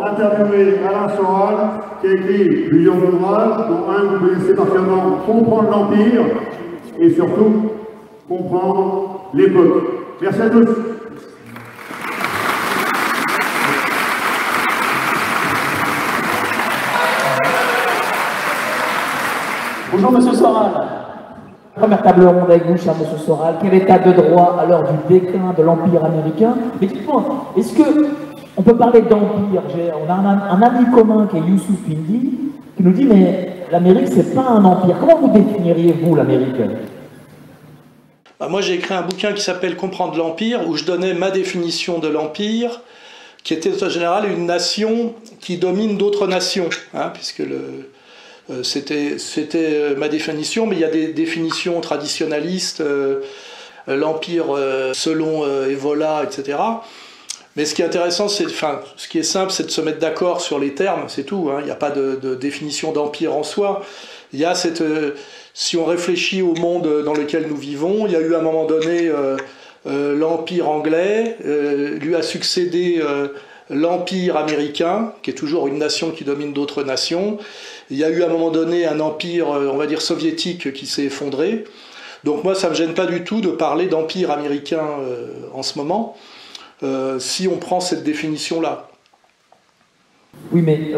interviewer Alain Soral, qui a écrit plusieurs ouvrages, dont un que vous connaissez parfaitement, Comprendre l'Empire, et surtout, comprendre l'époque. Merci à tous. Bonjour Monsieur Soral. Première table ronde avec vous, cher Monsieur Soral. Quel état de droit à l'heure du déclin de l'Empire américain? Mais dites-moi, est-ce que on peut parler d'empire? On a un ami commun qui est Youssouf Indy, qui nous dit mais l'Amérique c'est pas un empire. Comment vous définiriez-vous l'Amérique? Moi j'ai écrit un bouquin qui s'appelle Comprendre l'Empire, où je donnais ma définition de l'Empire, qui était en général une nation qui domine d'autres nations, hein, puisque c'était ma définition, mais il y a des définitions traditionnalistes, l'Empire selon Evola, etc. Mais ce qui est intéressant, ce qui est simple, c'est de se mettre d'accord sur les termes, c'est tout, hein. Il n'y a pas de définition d'empire en soi. Il y a si on réfléchit au monde dans lequel nous vivons, il y a eu à un moment donné l'Empire anglais, lui a succédé l'Empire américain, qui est toujours une nation qui domine d'autres nations. Il y a eu à un moment donné un empire, on va dire soviétique, qui s'est effondré. Donc moi, ça ne me gêne pas du tout de parler d'empire américain en ce moment, si on prend cette définition-là. Oui, mais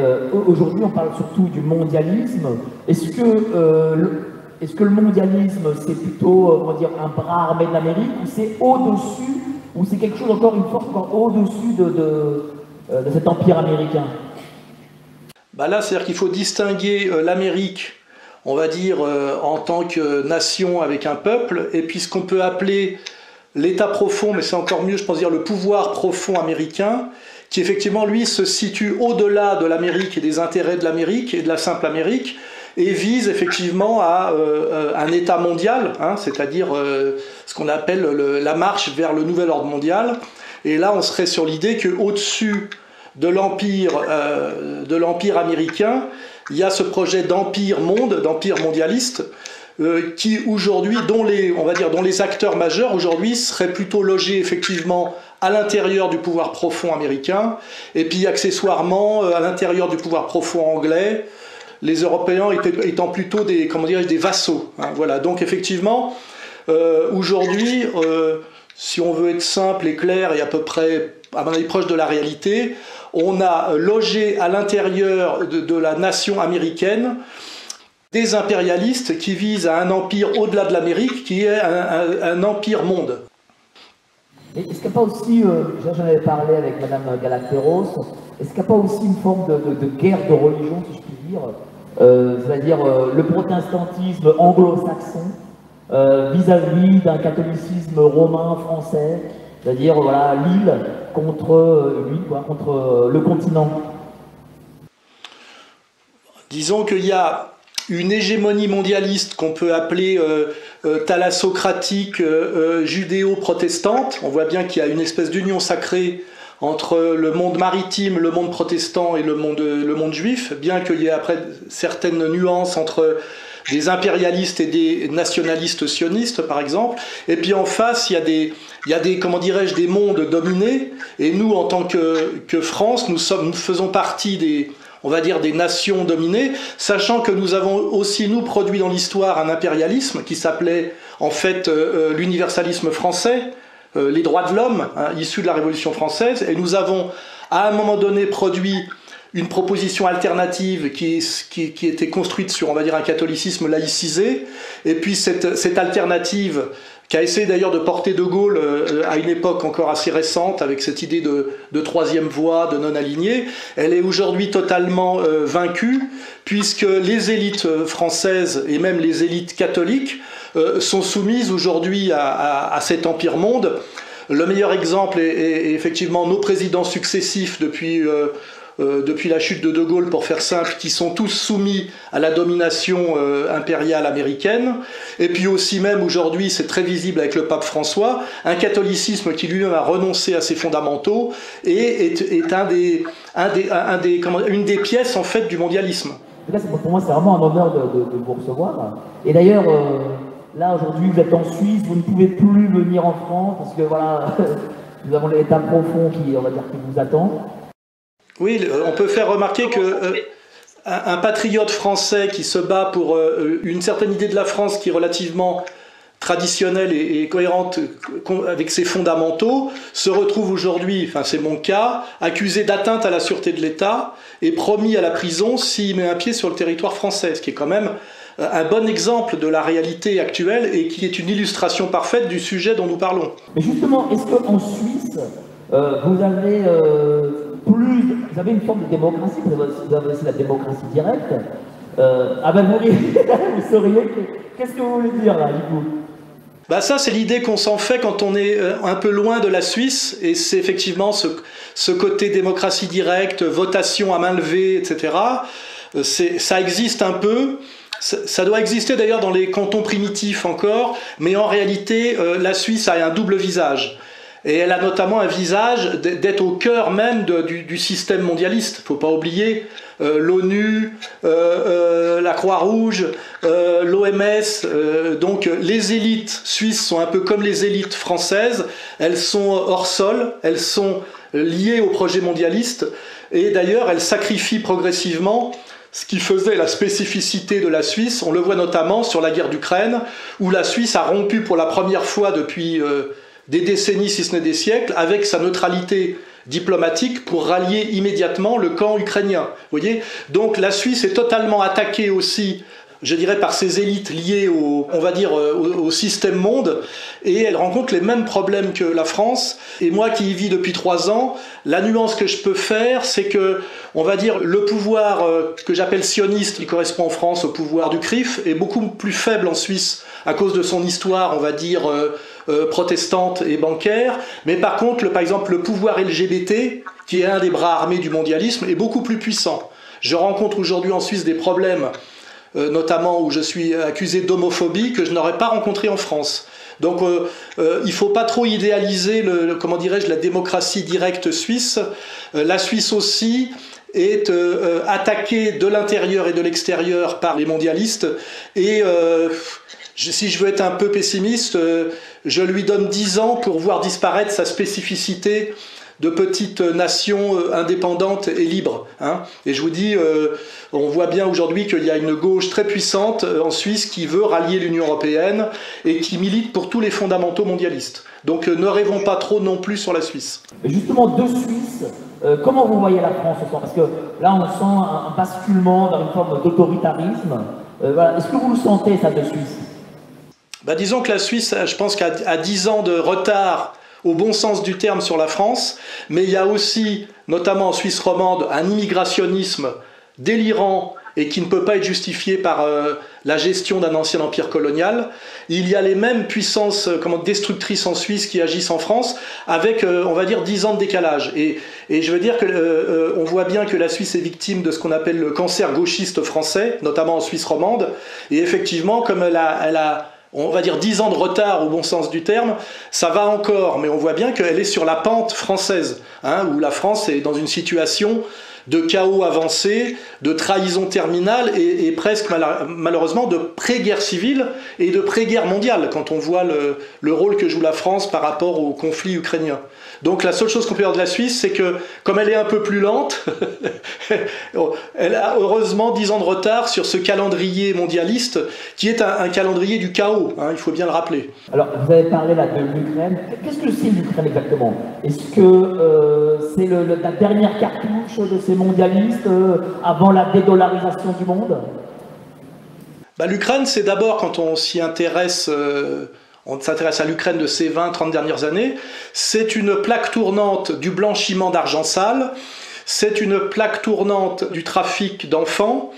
aujourd'hui, on parle surtout du mondialisme. Est-ce que le mondialisme, c'est plutôt, on va dire, un bras armé de l'Amérique, ou c'est au-dessus, ou c'est quelque chose encore, une force encore au-dessus de cet empire américain? Là, c'est-à-dire qu'il faut distinguer l'Amérique, on va dire, en tant que nation avec un peuple, et puis ce qu'on peut appeler l'État profond, mais c'est encore mieux, je pense dire, le pouvoir profond américain, qui effectivement, lui, se situe au-delà de l'Amérique et des intérêts de l'Amérique et de la simple Amérique, et vise effectivement à un État mondial, hein, c'est-à-dire ce qu'on appelle la marche vers le nouvel ordre mondial. Et là, on serait sur l'idée qu'au-dessus de l'empire américain, il y a ce projet d'empire mondialiste, qui aujourd'hui, dont les acteurs majeurs aujourd'hui seraient plutôt logés effectivement à l'intérieur du pouvoir profond américain, et puis accessoirement à l'intérieur du pouvoir profond anglais, les Européens étant plutôt des vassaux. Hein, voilà. Donc effectivement, aujourd'hui, si on veut être simple et clair et à peu près, à mon avis, proche de la réalité, on a logé à l'intérieur de la nation américaine des impérialistes qui visent à un empire au-delà de l'Amérique, qui est un empire monde. Est-ce qu'il n'y a pas aussi, j'en avais parlé avec Madame Galacteros, est-ce qu'il n'y a pas aussi une forme de guerre de religion, si je puis dire, c'est-à-dire le protestantisme anglo-saxon vis-à-vis d'un catholicisme romain français, c'est-à-dire voilà, l'île contre le continent? Disons qu'il y a une hégémonie mondialiste qu'on peut appeler thalassocratique, judéo-protestante. On voit bien qu'il y a une espèce d'union sacrée entre le monde maritime, le monde protestant et le monde juif, bien qu'il y ait après certaines nuances entre des impérialistes et des nationalistes sionistes, par exemple. Et puis en face, il y a des comment dirais-je, des mondes dominés, et nous, en tant que France, nous faisons partie des nations dominées, sachant que nous avons aussi, nous, produit dans l'histoire un impérialisme qui s'appelait, en fait, l'universalisme français, les droits de l'homme, hein, issus de la Révolution française, et nous avons, à un moment donné, produit une proposition alternative qui était construite sur, on va dire, un catholicisme laïcisé, et puis cette alternative qui a essayé d'ailleurs de porter De Gaulle à une époque encore assez récente, avec cette idée de troisième voie, de non-aligné, elle est aujourd'hui totalement vaincue, puisque les élites françaises, et même les élites catholiques, sont soumises aujourd'hui à cet empire monde. Le meilleur exemple est effectivement nos présidents successifs depuis la chute de Gaulle, pour faire simple, qui sont tous soumis à la domination impériale américaine. Et puis aussi même aujourd'hui, c'est très visible avec le pape François, un catholicisme qui lui-même a renoncé à ses fondamentaux et est une des pièces en fait du mondialisme. Là, pour moi, c'est vraiment un honneur de vous recevoir. Et d'ailleurs, là aujourd'hui, vous êtes en Suisse, vous ne pouvez plus venir en France parce que voilà, nous avons l'état profond qui, on va dire, qui vous attend. Oui, on peut faire remarquer que un patriote français qui se bat pour une certaine idée de la France qui est relativement traditionnelle et cohérente avec ses fondamentaux, se retrouve aujourd'hui, enfin c'est mon cas, accusé d'atteinte à la sûreté de l'État et promis à la prison s'il met un pied sur le territoire français, ce qui est quand même un bon exemple de la réalité actuelle et qui est une illustration parfaite du sujet dont nous parlons. Mais justement, est-ce qu'en Suisse, vous avez une forme de démocratie, vous avez aussi la démocratie directe. Ah ben vous seriez, qu'est-ce que vous voulez dire là, du coup? Bah ça, c'est l'idée qu'on s'en fait quand on est un peu loin de la Suisse, et c'est effectivement ce côté démocratie directe, votation à main levée, etc. Ça existe un peu, ça doit exister d'ailleurs dans les cantons primitifs encore, mais en réalité, la Suisse a un double visage. Et elle a notamment un visage d'être au cœur même du système mondialiste. Il ne faut pas oublier l'ONU, la Croix-Rouge, l'OMS. Donc les élites suisses sont un peu comme les élites françaises. Elles sont hors sol, elles sont liées au projet mondialiste. Et d'ailleurs, elles sacrifient progressivement ce qui faisait la spécificité de la Suisse. On le voit notamment sur la guerre d'Ukraine, où la Suisse a rompu pour la première fois depuis des décennies, si ce n'est des siècles, avec sa neutralité diplomatique pour rallier immédiatement le camp ukrainien. Vous voyez ? Donc la Suisse est totalement attaquée aussi, je dirais, par ses élites liées au système monde, et elle rencontre les mêmes problèmes que la France. Et moi qui y vis depuis 3 ans, la nuance que je peux faire, c'est que, on va dire, le pouvoir que j'appelle sioniste, qui correspond en France au pouvoir du CRIF, est beaucoup plus faible en Suisse à cause de son histoire, on va dire, protestante et bancaire. Mais par contre, par exemple, le pouvoir LGBT, qui est un des bras armés du mondialisme, est beaucoup plus puissant. Je rencontre aujourd'hui en Suisse des problèmes, notamment où je suis accusé d'homophobie, que je n'aurais pas rencontré en France. Donc il ne faut pas trop idéaliser la démocratie directe suisse. La Suisse aussi est attaquée de l'intérieur et de l'extérieur par les mondialistes. Et si je veux être un peu pessimiste, je lui donne 10 ans pour voir disparaître sa spécificité de petite nation indépendante et libre. Hein. Et je vous dis, on voit bien aujourd'hui qu'il y a une gauche très puissante en Suisse qui veut rallier l'Union européenne et qui milite pour tous les fondamentaux mondialistes. Donc ne rêvons pas trop non plus sur la Suisse. Et justement, de Suisse, comment vous voyez la France ce soir? Parce que là, on sent un basculement vers une forme d'autoritarisme. Voilà. Est-ce que vous le sentez, ça, de Suisse? Disons que la Suisse, je pense qu'à 10 ans de retard, au bon sens du terme, sur la France, mais il y a aussi, notamment en Suisse romande, un immigrationnisme délirant et qui ne peut pas être justifié par la gestion d'un ancien empire colonial. Il y a les mêmes puissances destructrices en Suisse qui agissent en France, avec, on va dire, 10 ans de décalage. Et je veux dire que on voit bien que la Suisse est victime de ce qu'on appelle le cancer gauchiste français, notamment en Suisse romande. Et effectivement, comme elle a on va dire 10 ans de retard au bon sens du terme, ça va encore, mais on voit bien qu'elle est sur la pente française, hein, où la France est dans une situation de chaos avancé, de trahison terminale et presque malheureusement de pré-guerre civile et de pré-guerre mondiale, quand on voit le rôle que joue la France par rapport au conflit ukrainien. Donc la seule chose qu'on peut dire de la Suisse, c'est que comme elle est un peu plus lente, elle a heureusement 10 ans de retard sur ce calendrier mondialiste qui est un calendrier du chaos, hein, il faut bien le rappeler. Alors vous avez parlé là de l'Ukraine. Qu'est-ce que c'est l'Ukraine exactement? Est-ce que c'est la dernière cartouche de ces mondialistes avant la dédollarisation du monde? L'Ukraine, c'est d'abord, quand on s'y intéresse... on s'intéresse à l'Ukraine de ces 20-30 dernières années, c'est une plaque tournante du blanchiment d'argent sale, c'est une plaque tournante du trafic d'enfants,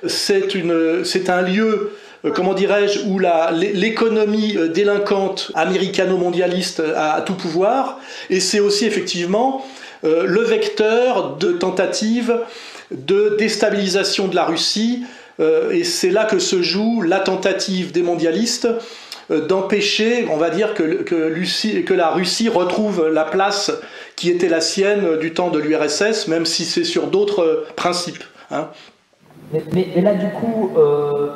c'est un lieu, comment dirais-je, où l'économie délinquante américano-mondialiste a tout pouvoir, et c'est aussi effectivement le vecteur de tentatives de déstabilisation de la Russie, et c'est là que se joue la tentative des mondialistes d'empêcher, on va dire, que la Russie retrouve la place qui était la sienne du temps de l'URSS, même si c'est sur d'autres principes. Hein. Mais là, du coup,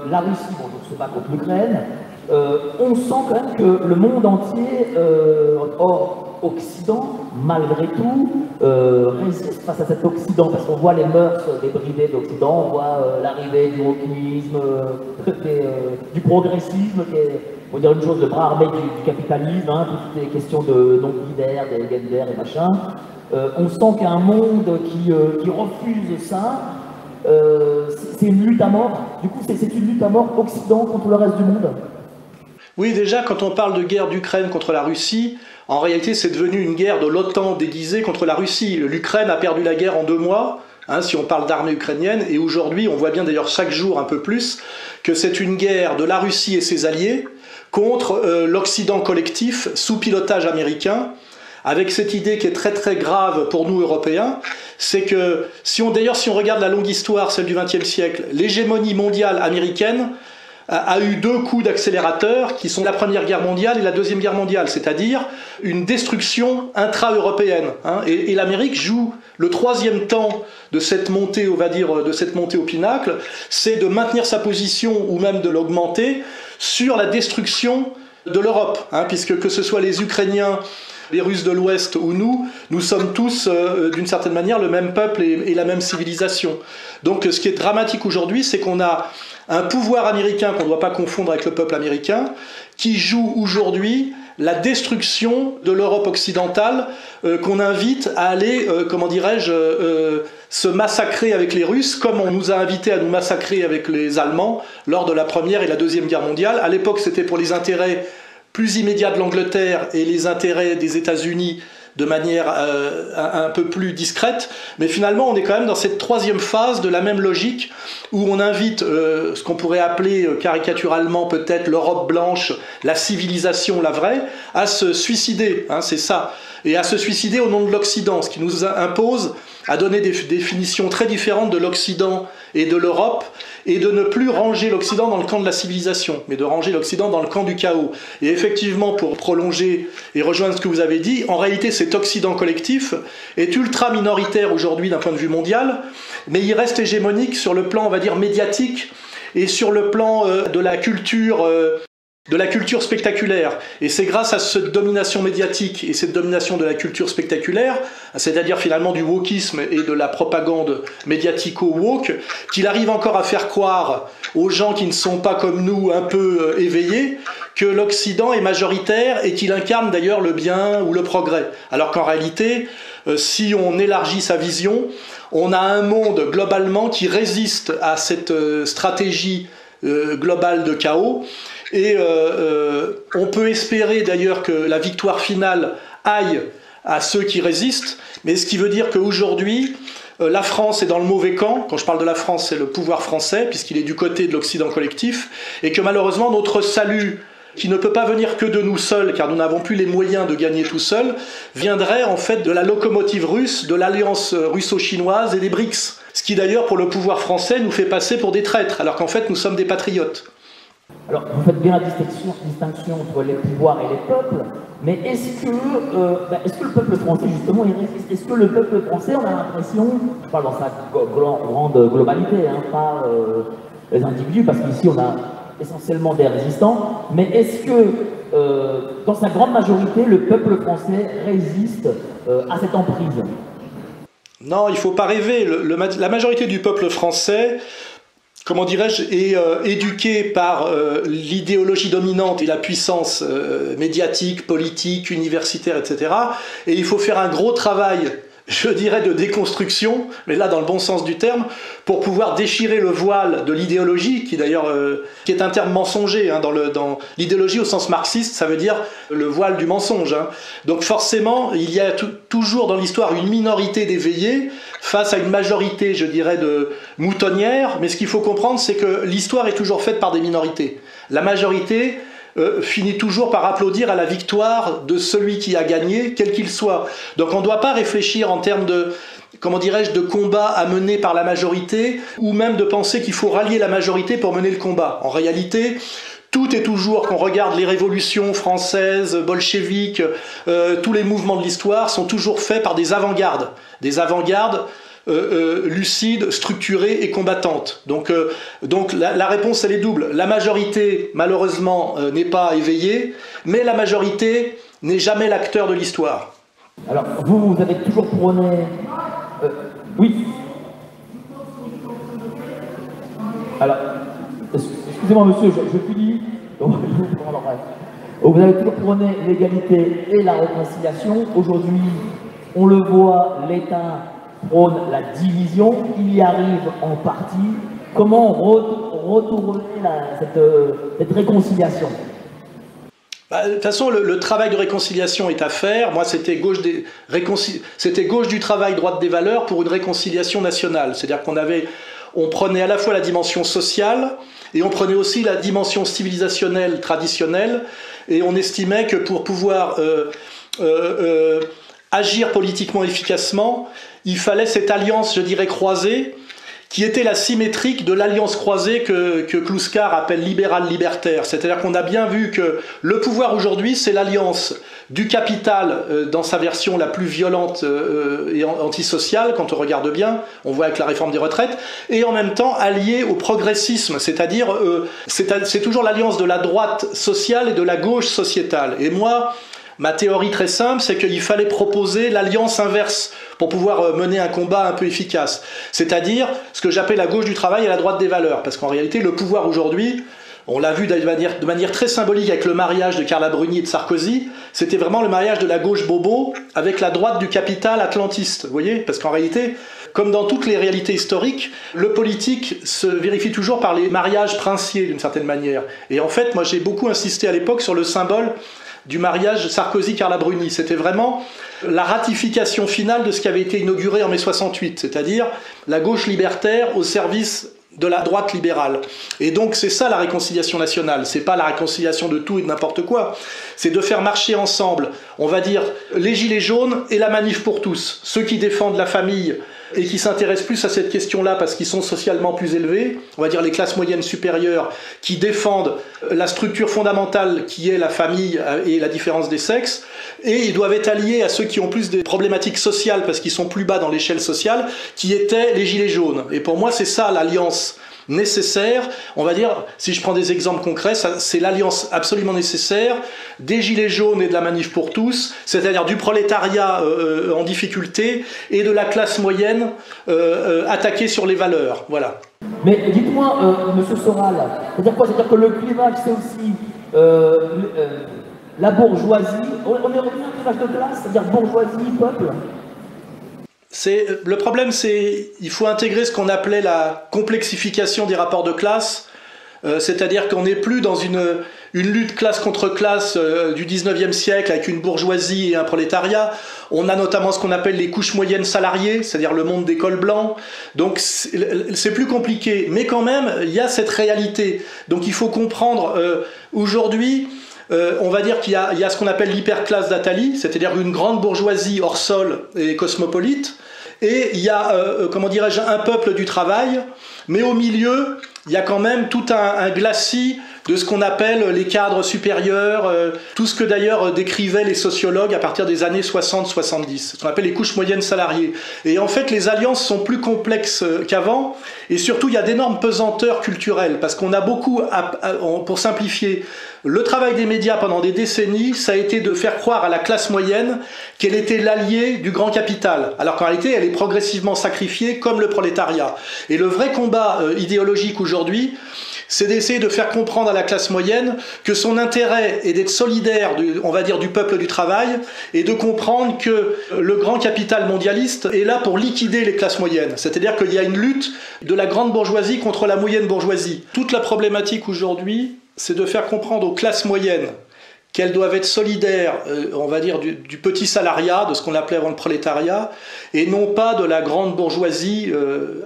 la Russie, bon, se bat contre l'Ukraine, on sent quand même que le monde entier, hors Occident, malgré tout, résiste face à cet Occident, parce qu'on voit les mœurs débridées de l'Occident, on voit l'arrivée du wokisme, du progressisme, qui est, on dire, une chose de bras armé du capitalisme, hein, toutes les questions de non-binaire, des gender et machin. On sent qu'il y a un monde qui refuse ça. C'est une lutte à mort. Du coup, c'est une lutte à mort Occident contre le reste du monde. Oui, déjà, quand on parle de guerre d'Ukraine contre la Russie, en réalité, c'est devenu une guerre de l'OTAN déguisée contre la Russie. L'Ukraine a perdu la guerre en 2 mois, hein, si on parle d'armée ukrainienne, et aujourd'hui, on voit bien d'ailleurs chaque jour un peu plus, que c'est une guerre de la Russie et ses alliés contre l'Occident collectif sous pilotage américain, avec cette idée qui est très très grave pour nous Européens, c'est que si on regarde la longue histoire, celle du XXe siècle, l'hégémonie mondiale américaine a eu 2 coups d'accélérateur qui sont la Première Guerre mondiale et la Deuxième Guerre mondiale, c'est-à-dire une destruction intra-européenne. Hein, et l'Amérique joue le 3e temps de cette montée, on va dire, de cette montée au pinacle, c'est de maintenir sa position ou même de l'augmenter sur la destruction de l'Europe, hein, puisque que ce soit les Ukrainiens, les Russes de l'Ouest ou nous sommes tous, d'une certaine manière, le même peuple et la même civilisation. Donc ce qui est dramatique aujourd'hui, c'est qu'on a un pouvoir américain qu'on ne doit pas confondre avec le peuple américain, qui joue aujourd'hui la destruction de l'Europe occidentale, qu'on invite à aller, comment dirais-je, se massacrer avec les Russes, comme on nous a invités à nous massacrer avec les Allemands lors de la Première et la Deuxième Guerre mondiale. À l'époque, c'était pour les intérêts plus immédiat de l'Angleterre et les intérêts des États-Unis de manière un peu plus discrète, mais finalement on est quand même dans cette 3e phase de la même logique où on invite ce qu'on pourrait appeler caricaturalement peut-être l'Europe blanche, la civilisation, la vraie, à se suicider, hein, c'est ça, et à se suicider au nom de l'Occident, ce qui nous impose à donner des définitions très différentes de l'Occident et de l'Europe, et de ne plus ranger l'Occident dans le camp de la civilisation, mais de ranger l'Occident dans le camp du chaos. Et effectivement, pour prolonger et rejoindre ce que vous avez dit, en réalité cet Occident collectif est ultra minoritaire aujourd'hui d'un point de vue mondial, mais il reste hégémonique sur le plan, on va dire, médiatique, et sur le plan de la culture spectaculaire. Et c'est grâce à cette domination médiatique et cette domination de la culture spectaculaire, c'est-à-dire finalement du wokisme et de la propagande médiatico-woke, qu'il arrive encore à faire croire aux gens qui ne sont pas comme nous un peu éveillés que l'Occident est majoritaire et qu'il incarne d'ailleurs le bien ou le progrès. Alors qu'en réalité, si on élargit sa vision, on a un monde globalement qui résiste à cette stratégie globale de chaos. Et on peut espérer d'ailleurs que la victoire finale aille à ceux qui résistent, mais ce qui veut dire qu'aujourd'hui, la France est dans le mauvais camp. Quand je parle de la France, c'est le pouvoir français, puisqu'il est du côté de l'Occident collectif, et que malheureusement notre salut, qui ne peut pas venir que de nous seuls, car nous n'avons plus les moyens de gagner tout seuls, viendrait en fait de la locomotive russe, de l'alliance russo-chinoise et des BRICS. Ce qui d'ailleurs pour le pouvoir français nous fait passer pour des traîtres, alors qu'en fait nous sommes des patriotes. Alors, vous faites bien la distinction entre les pouvoirs et les peuples, mais est-ce que le peuple français, justement, il résiste? Est-ce que le peuple français, on a l'impression, je parle dans sa grande globalité, hein, pas les individus, parce qu'ici on a essentiellement des résistants, mais est-ce que, dans sa grande majorité, le peuple français résiste à cette emprise? Non, il ne faut pas rêver. La majorité du peuple français, comment dirais-je, est éduqué par l'idéologie dominante et la puissance médiatique, politique, universitaire, etc. Et il faut faire un gros travail, je dirais, de déconstruction, mais là dans le bon sens du terme, pour pouvoir déchirer le voile de l'idéologie, qui d'ailleurs qui est un terme mensonger, hein, dans l'idéologie au sens marxiste, ça veut dire le voile du mensonge. Hein. Donc forcément, il y a toujours dans l'histoire une minorité d'éveillés face à une majorité, je dirais, de moutonnières, mais ce qu'il faut comprendre, c'est que l'histoire est toujours faite par des minorités. La majorité finit toujours par applaudir à la victoire de celui qui a gagné, quel qu'il soit. Donc on ne doit pas réfléchir en termes de, comment dirais-je, de combat à mener par la majorité, ou même de penser qu'il faut rallier la majorité pour mener le combat. En réalité, tout est toujours, qu'on regarde les révolutions françaises, bolcheviques, tous les mouvements de l'histoire sont toujours faits par des avant-gardes lucides, structurées et combattantes. Donc la réponse, elle est double. La majorité, malheureusement, n'est pas éveillée, mais la majorité n'est jamais l'acteur de l'histoire. Alors, vous avez toujours prôné... oui. Alors, excusez-moi monsieur, je finis. Vous avez toujours prôné l'égalité et la réconciliation. Aujourd'hui, on le voit, l'État prône la division. Il y arrive en partie. Comment retourner cette réconciliation? De toute façon, le travail de réconciliation est à faire. Moi, c'était gauche du travail, droite des valeurs pour une réconciliation nationale. C'est-à-dire on prenait à la fois la dimension sociale et on prenait aussi la dimension civilisationnelle, traditionnelle, et on estimait que pour pouvoir agir politiquement efficacement, il fallait cette alliance, je dirais, croisée, qui était la symétrique de l'alliance croisée que Kluskar appelle libéral-libertaire. C'est-à-dire qu'on a bien vu que le pouvoir aujourd'hui, c'est l'alliance du capital dans sa version la plus violente et antisociale, quand on regarde bien, on voit avec la réforme des retraites, et en même temps allié au progressisme, c'est-à-dire c'est toujours l'alliance de la droite sociale et de la gauche sociétale. Et moi, ma théorie très simple, c'est qu'il fallait proposer l'alliance inverse pour pouvoir mener un combat un peu efficace. C'est-à-dire ce que j'appelle la gauche du travail et la droite des valeurs. Parce qu'en réalité, le pouvoir aujourd'hui, on l'a vu de manière très symbolique avec le mariage de Carla Bruni et de Sarkozy, c'était vraiment le mariage de la gauche bobo avec la droite du capital atlantiste. Vous voyez? Parce qu'en réalité, comme dans toutes les réalités historiques, le politique se vérifie toujours par les mariages princiers d'une certaine manière. Et en fait, moi j'ai beaucoup insisté à l'époque sur le symbole du mariage Sarkozy-Carla Bruni. C'était vraiment la ratification finale de ce qui avait été inauguré en mai 68, c'est-à-dire la gauche libertaire au service de la droite libérale. Et donc c'est ça la réconciliation nationale, c'est pas la réconciliation de tout et de n'importe quoi, c'est de faire marcher ensemble, on va dire, les gilets jaunes et la manif pour tous, ceux qui défendent la famille et qui s'intéressent plus à cette question-là parce qu'ils sont socialement plus élevés, on va dire les classes moyennes supérieures qui défendent la structure fondamentale qui est la famille et la différence des sexes, et ils doivent être alliés à ceux qui ont plus des problématiques sociales parce qu'ils sont plus bas dans l'échelle sociale, qui étaient les gilets jaunes. Et pour moi, c'est ça l'alliance nécessaire, on va dire, si je prends des exemples concrets, c'est l'alliance absolument nécessaire des gilets jaunes et de la manif pour tous, c'est-à-dire du prolétariat en difficulté et de la classe moyenne attaquée sur les valeurs. Voilà. Mais dites-moi, monsieur Soral, c'est-à-dire quoi? C'est-à-dire que le clivage, c'est aussi la bourgeoisie, on est revenu au clivage de classe, c'est-à-dire bourgeoisie, peuple? Le problème, c'est qu'il faut intégrer ce qu'on appelait la complexification des rapports de classe, c'est-à-dire qu'on n'est plus dans une lutte classe contre classe du 19e siècle avec une bourgeoisie et un prolétariat. On a notamment ce qu'on appelle les couches moyennes salariées, c'est-à-dire le monde des cols blancs. Donc c'est plus compliqué, mais quand même, il y a cette réalité. Donc il faut comprendre aujourd'hui... on va dire qu'il y a ce qu'on appelle l'hyperclasse d'Atali, c'est-à-dire une grande bourgeoisie hors sol et cosmopolite, et il y a, comment dirais-je, un peuple du travail, mais au milieu, il y a quand même tout un glacis de ce qu'on appelle les cadres supérieurs, tout ce que d'ailleurs décrivaient les sociologues à partir des années 60-70, ce qu'on appelle les couches moyennes salariées. Et en fait, les alliances sont plus complexes qu'avant, et surtout, il y a d'énormes pesanteurs culturelles, parce qu'on a beaucoup, pour simplifier, le travail des médias pendant des décennies, ça a été de faire croire à la classe moyenne qu'elle était l'alliée du grand capital, alors qu'en réalité, elle est progressivement sacrifiée comme le prolétariat. Et le vrai combat idéologique aujourd'hui, c'est d'essayer de faire comprendre à la classe moyenne que son intérêt est d'être solidaire, on va dire, du peuple du travail, et de comprendre que le grand capital mondialiste est là pour liquider les classes moyennes. C'est-à-dire qu'il y a une lutte de la grande bourgeoisie contre la moyenne bourgeoisie. Toute la problématique aujourd'hui, c'est de faire comprendre aux classes moyennes qu'elles doivent être solidaires, on va dire, du petit salariat, de ce qu'on appelait avant le prolétariat, et non pas de la grande bourgeoisie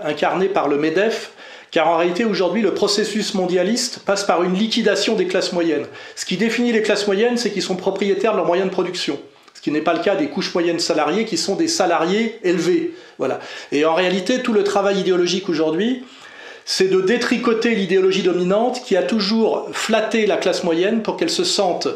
incarnée par le MEDEF, car en réalité, aujourd'hui, le processus mondialiste passe par une liquidation des classes moyennes. Ce qui définit les classes moyennes, c'est qu'ils sont propriétaires de leurs moyens de production. Ce qui n'est pas le cas des couches moyennes salariées, qui sont des salariés élevés. Voilà. Et en réalité, tout le travail idéologique aujourd'hui, c'est de détricoter l'idéologie dominante qui a toujours flatté la classe moyenne pour qu'elle se sente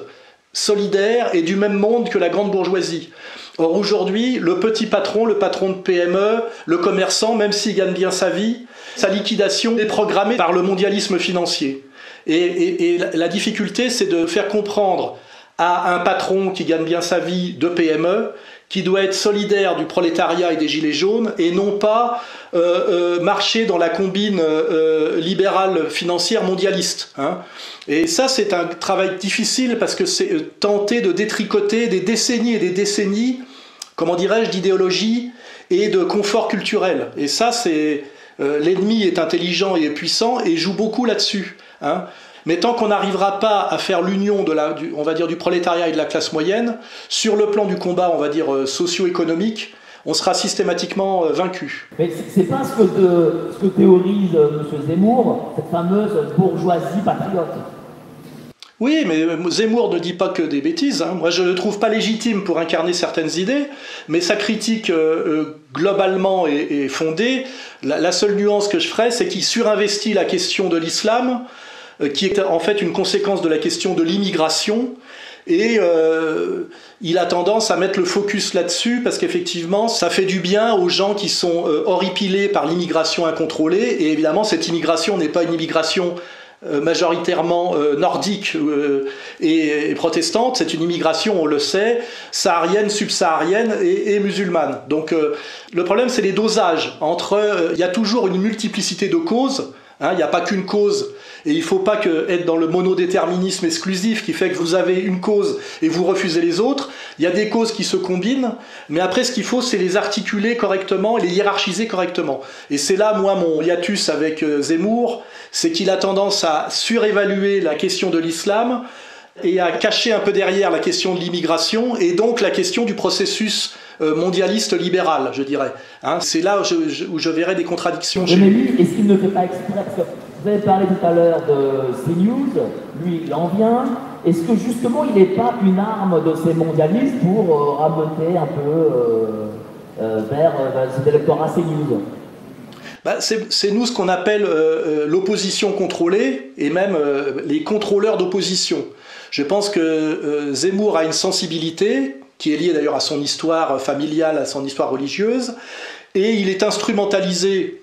solidaire et du même monde que la grande bourgeoisie. Or aujourd'hui, le petit patron, le patron de PME, le commerçant, même s'il gagne bien sa vie, sa liquidation est programmée par le mondialisme financier. Et la difficulté, c'est de faire comprendre à un patron qui gagne bien sa vie de PME qui doit être solidaire du prolétariat et des gilets jaunes, et non pas marcher dans la combine libérale financière mondialiste. Hein. Et ça, c'est un travail difficile parce que c'est tenter de détricoter des décennies et des décennies, comment dirais-je, d'idéologie et de confort culturel. Et ça, c'est l'ennemi est intelligent et est puissant et joue beaucoup là-dessus. Hein. Mais tant qu'on n'arrivera pas à faire l'union on va dire, du prolétariat et de la classe moyenne, sur le plan du combat, on va dire, socio-économique, on sera systématiquement vaincu. Mais c'est pas ce que théorise M. Zemmour, cette fameuse bourgeoisie patriote. Oui, mais Zemmour ne dit pas que des bêtises. Hein. Moi, je ne le trouve pas légitime pour incarner certaines idées, mais sa critique globalement est fondée. La seule nuance que je ferai, c'est qu'il surinvestit la question de l'islam, qui est en fait une conséquence de la question de l'immigration, et il a tendance à mettre le focus là-dessus, parce qu'effectivement, ça fait du bien aux gens qui sont horripilés par l'immigration incontrôlée, et évidemment, cette immigration n'est pas une immigration majoritairement nordique et protestante, c'est une immigration, on le sait, saharienne, subsaharienne et musulmane. Donc le problème, c'est les dosages. Il y a toujours une multiplicité de causes, hein, il n'y a pas qu'une cause, et il ne faut pas être dans le monodéterminisme exclusif qui fait que vous avez une cause et vous refusez les autres. Il y a des causes qui se combinent, mais après ce qu'il faut, c'est les articuler correctement et les hiérarchiser correctement. Et c'est là, moi, mon hiatus avec Zemmour, c'est qu'il a tendance à surévaluer la question de l'islam et à cacher un peu derrière la question de l'immigration et donc la question du processus mondialiste libéral, je dirais. Hein, c'est là où je verrais des contradictions. Mais lui, est-ce qu'il ne fait pas exprès? Parce que vous avez parlé tout à l'heure de CNews, lui il en vient. Est-ce que justement il n'est pas une arme de ces mondialistes pour raboter un peu vers cet électorat CNews? Bah, c'est nous ce qu'on appelle l'opposition contrôlée et même les contrôleurs d'opposition. Je pense que Zemmour a une sensibilité qui est liée d'ailleurs à son histoire familiale, à son histoire religieuse, et il est instrumentalisé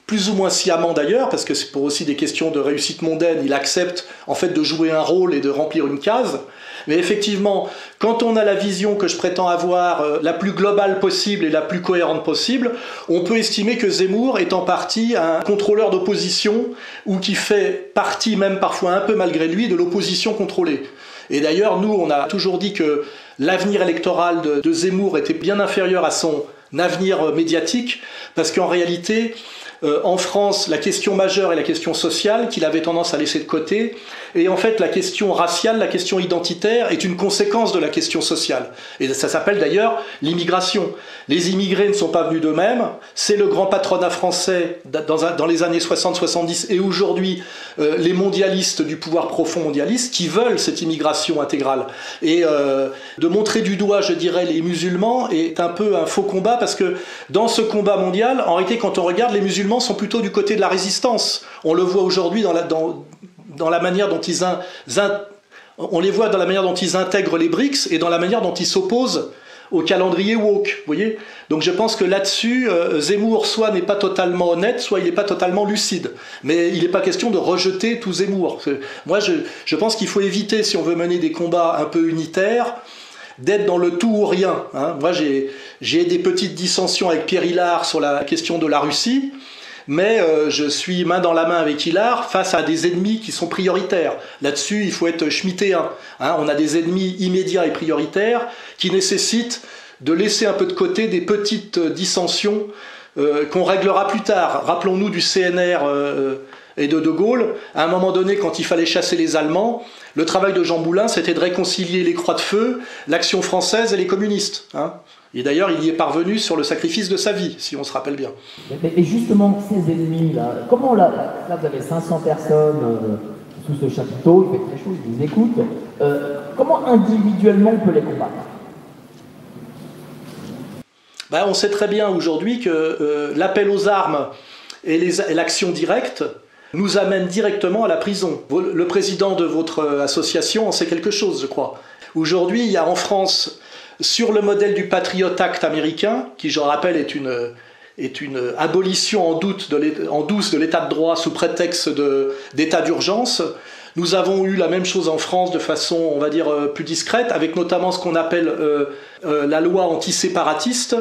plus ou moins sciemment d'ailleurs, parce que c'est pour aussi des questions de réussite mondaine, il accepte en fait de jouer un rôle et de remplir une case. Mais effectivement, quand on a la vision que je prétends avoir la plus globale possible et la plus cohérente possible, on peut estimer que Zemmour est en partie un contrôleur d'opposition ou qui fait partie, même parfois un peu malgré lui, de l'opposition contrôlée. Et d'ailleurs, nous, on a toujours dit que l'avenir électoral de Zemmour était bien inférieur à son avenir médiatique, parce qu'en réalité, en France, la question majeure est la question sociale, qu'il avait tendance à laisser de côté, et en fait la question raciale, la question identitaire est une conséquence de la question sociale. Et ça s'appelle d'ailleurs l'immigration. Les immigrés ne sont pas venus d'eux-mêmes, c'est le grand patronat français dans les années 60-70 et aujourd'hui les mondialistes du pouvoir profond mondialiste qui veulent cette immigration intégrale. Et de montrer du doigt, je dirais, les musulmans est un peu un faux combat, parce que dans ce combat mondial, en réalité, quand on regarde, les musulmans sont plutôt du côté de la résistance. On le voit aujourd'hui dans la manière dont on les voit dans la manière dont ils intègrent les BRICS et dans la manière dont ils s'opposent au calendrier woke, vous voyez. Donc je pense que là-dessus, Zemmour soit n'est pas totalement honnête, soit il n'est pas totalement lucide. Mais il n'est pas question de rejeter tout Zemmour. Moi, je pense qu'il faut éviter, si on veut mener des combats un peu unitaires, d'être dans le tout ou rien. Hein. Moi, j'ai des petites dissensions avec Pierre Hilard sur la question de la Russie, mais je suis main dans la main avec Hilard face à des ennemis qui sont prioritaires. Là-dessus, il faut être schmittéen. Hein. On a des ennemis immédiats et prioritaires qui nécessitent de laisser un peu de côté des petites dissensions qu'on réglera plus tard. Rappelons-nous du CNR et de De Gaulle. À un moment donné, quand il fallait chasser les Allemands, le travail de Jean Moulin, c'était de réconcilier les Croix de Feu, l'Action française et les communistes. Hein. Et d'ailleurs, il y est parvenu sur le sacrifice de sa vie, si on se rappelle bien. Mais justement, ces ennemis-là, comment là, vous avez 500 personnes sous ce chapiteau, il fait très chaud, ils vous écoutent. Comment individuellement on peut les combattre? Ben, on sait très bien aujourd'hui que l'appel aux armes et l'action directe nous amène directement à la prison. Le président de votre association en sait quelque chose, je crois. Aujourd'hui, il y a en France, sur le modèle du Patriot Act américain, qui, je rappelle, est une abolition en douce de l'état de droit sous prétexte d'état d'urgence, Nous avons eu la même chose en France de façon, on va dire, plus discrète, avec notamment ce qu'on appelle la loi antiséparatiste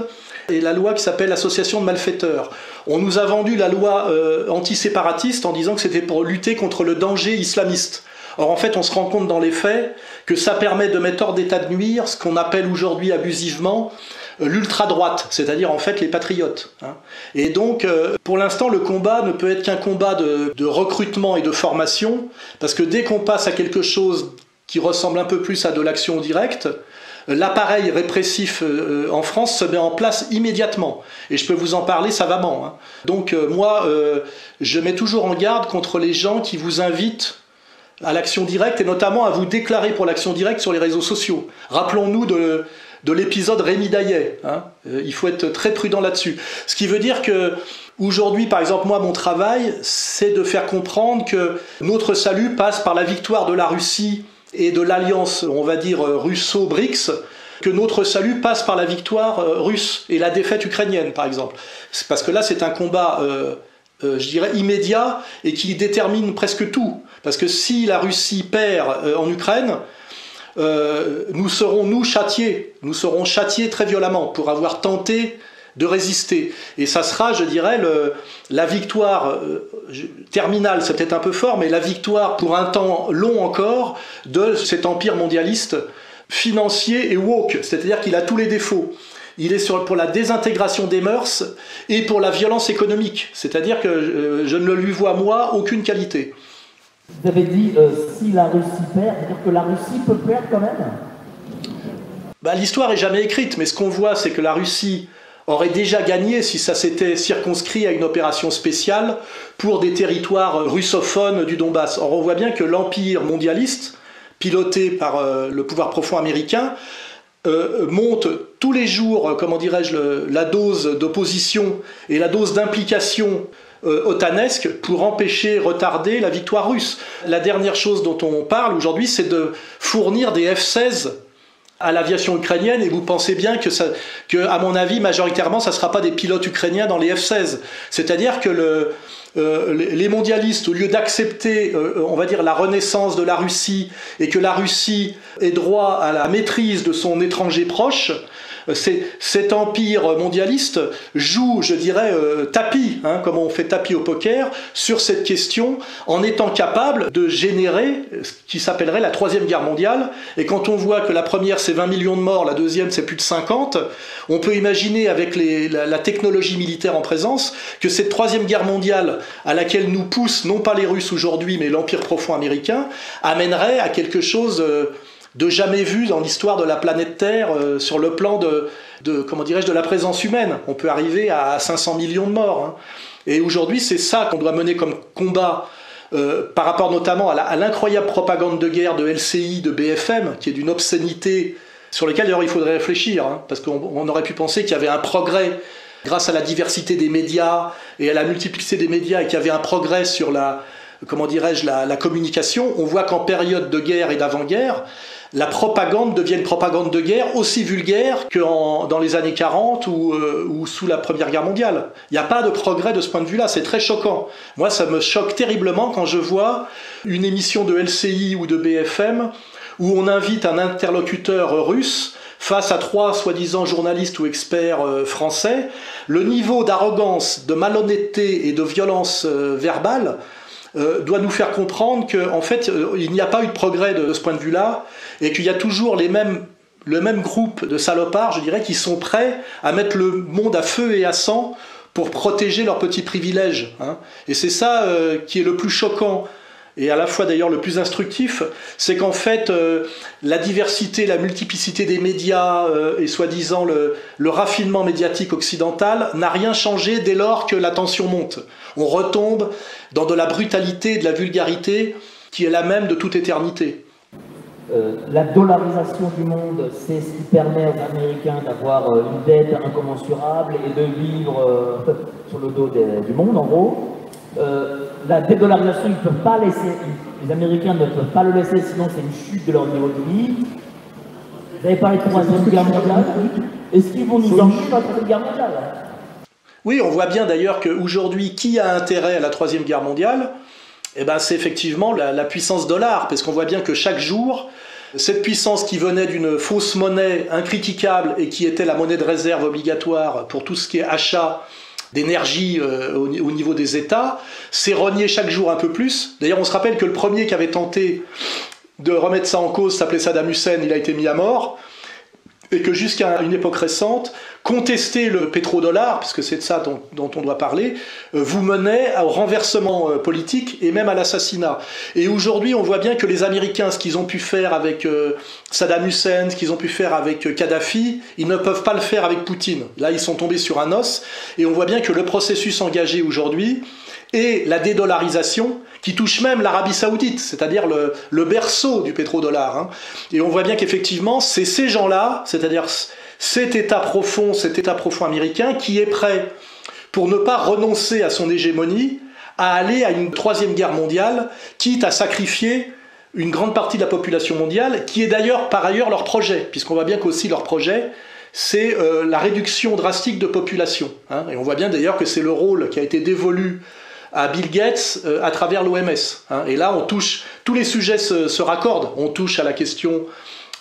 et la loi qui s'appelle l'association de malfaiteurs. On nous a vendu la loi antiséparatiste en disant que c'était pour lutter contre le danger islamiste. Or, en fait, on se rend compte dans les faits que ça permet de mettre hors d'état de nuire ce qu'on appelle aujourd'hui abusivement l'ultra-droite, c'est-à-dire en fait les patriotes. Et donc, pour l'instant, le combat ne peut être qu'un combat de recrutement et de formation, parce que dès qu'on passe à quelque chose qui ressemble un peu plus à de l'action directe, l'appareil répressif en France se met en place immédiatement. Et je peux vous en parler savamment. Donc, moi, je mets toujours en garde contre les gens qui vous invitent à l'action directe, et notamment à vous déclarer pour l'action directe sur les réseaux sociaux. Rappelons-nous de l'épisode Rémi Daillet. Il faut être très prudent là-dessus. Ce qui veut dire que aujourd'hui, par exemple, moi, mon travail, c'est de faire comprendre que notre salut passe par la victoire de la Russie et de l'alliance, on va dire, russo-BRICS, que notre salut passe par la victoire russe et la défaite ukrainienne, par exemple. Parce que là, c'est un combat, je dirais, immédiat et qui détermine presque tout. Parce que si la Russie perd en Ukraine, nous serons, nous, châtiés. Nous serons châtiés très violemment pour avoir tenté de résister. Et ça sera, je dirais, la victoire terminale, c'est peut-être un peu fort, mais la victoire pour un temps long encore de cet empire mondialiste financier et woke. C'est-à-dire qu'il a tous les défauts. Il est pour la désintégration des mœurs et pour la violence économique. C'est-à-dire que je ne lui vois, moi, aucune qualité. Vous avez dit, si la Russie perd, c'est-à-dire que la Russie peut perdre quand même? L'histoire n'est jamais écrite, mais ce qu'on voit, c'est que la Russie aurait déjà gagné si ça s'était circonscrit à une opération spéciale pour des territoires russophones du Donbass. Or, on voit bien que l'empire mondialiste, piloté par le pouvoir profond américain, monte tous les jours, comment dirais-je, la dose d'opposition et la dose d'implication otanesque pour empêcher, retarder la victoire russe. La dernière chose dont on parle aujourd'hui, c'est de fournir des F-16 à l'aviation ukrainienne, et vous pensez bien que, à mon avis, majoritairement, ça ne sera pas des pilotes ukrainiens dans les F-16. C'est-à-dire que les mondialistes, au lieu d'accepter, on va dire, la renaissance de la Russie, et que la Russie ait droit à la maîtrise de son étranger proche, cet empire mondialiste joue, je dirais, tapis, comme on fait tapis au poker, sur cette question, en étant capable de générer ce qui s'appellerait la Troisième Guerre mondiale. Et quand on voit que la première, c'est 20 millions de morts, la deuxième, c'est plus de 50, on peut imaginer, avec la technologie militaire en présence, que cette Troisième Guerre mondiale, à laquelle nous poussent, non pas les Russes aujourd'hui, mais l'empire profond américain, amènerait à quelque chose de jamais vu dans l'histoire de la planète Terre sur le plan comment dirais-je, de la présence humaine. On peut arriver à 500 millions de morts. Et aujourd'hui, c'est ça qu'on doit mener comme combat par rapport notamment à l'incroyable propagande de guerre de LCI, de BFM, qui est d'une obscénité sur laquelle d'ailleurs il faudrait réfléchir, parce qu'on aurait pu penser qu'il y avait un progrès grâce à la diversité des médias et à la multiplicité des médias, et qu'il y avait un progrès sur la communication. On voit qu'en période de guerre et d'avant-guerre, la propagande devient une propagande de guerre aussi vulgaire que dans les années 40 ou sous la Première Guerre mondiale. Il n'y a pas de progrès de ce point de vue-là, c'est très choquant. Moi, ça me choque terriblement quand je vois une émission de LCI ou de BFM où on invite un interlocuteur russe face à 3 soi-disant journalistes ou experts français. Le niveau d'arrogance, de malhonnêteté et de violence verbale doit nous faire comprendre qu'en fait, il n'y a pas eu de progrès de ce point de vue-là, et qu'il y a toujours le même groupe de salopards, je dirais, qui sont prêts à mettre le monde à feu et à sang pour protéger leurs petits privilèges. Et c'est ça qui est le plus choquant, et à la fois d'ailleurs le plus instructif, c'est qu'en fait, la diversité, la multiplicité des médias et soi-disant le raffinement médiatique occidental n'a rien changé dès lors que la tension monte. On retombe dans de la brutalité, de la vulgarité qui est la même de toute éternité. La dollarisation du monde, c'est ce qui permet aux Américains d'avoir une dette incommensurable et de vivre sur le dos du monde, en gros. La dédollarisation, ils ne peuvent pas laisser, les Américains ne peuvent pas le laisser, sinon c'est une chute de leur niveau de vie. Vous avez parlé de la Troisième Guerre mondiale. Est-ce qu'ils vont nous ennuyer dans la Troisième Guerre mondiale? Oui, on voit bien d'ailleurs qu'aujourd'hui, qui a intérêt à la Troisième Guerre mondiale? eh ben, c'est effectivement la puissance dollar, parce qu'on voit bien que chaque jour, cette puissance qui venait d'une fausse monnaie incritiquable et qui était la monnaie de réserve obligatoire pour tout ce qui est achat d'énergie au niveau des États, s'est reniée chaque jour un peu plus. D'ailleurs, on se rappelle que le premier qui avait tenté de remettre ça en cause s'appelait Saddam Hussein, il a été mis à mort, et que jusqu'à une époque récente, contester le pétrodollar, puisque c'est de ça dont on doit parler, vous menait au renversement politique et même à l'assassinat. Et aujourd'hui, on voit bien que les Américains, ce qu'ils ont pu faire avec Saddam Hussein, ce qu'ils ont pu faire avec Kadhafi, ils ne peuvent pas le faire avec Poutine. Là, ils sont tombés sur un os, et on voit bien que le processus engagé aujourd'hui est la dédollarisation, qui touche même l'Arabie Saoudite, c'est-à-dire le berceau du pétrodollar. Hein. Et on voit bien qu'effectivement, c'est ces gens-là, c'est-à-dire cet État profond américain, qui est prêt, pour ne pas renoncer à son hégémonie, à aller à une troisième guerre mondiale, quitte à sacrifier une grande partie de la population mondiale, qui est d'ailleurs par ailleurs leur projet, puisqu'on voit bien qu'aussi leur projet, c'est la réduction drastique de population. Hein. Et on voit bien d'ailleurs que c'est le rôle qui a été dévolu à Bill Gates à travers l'OMS. Hein. Et là, on touche, tous les sujets se raccordent. On touche à la question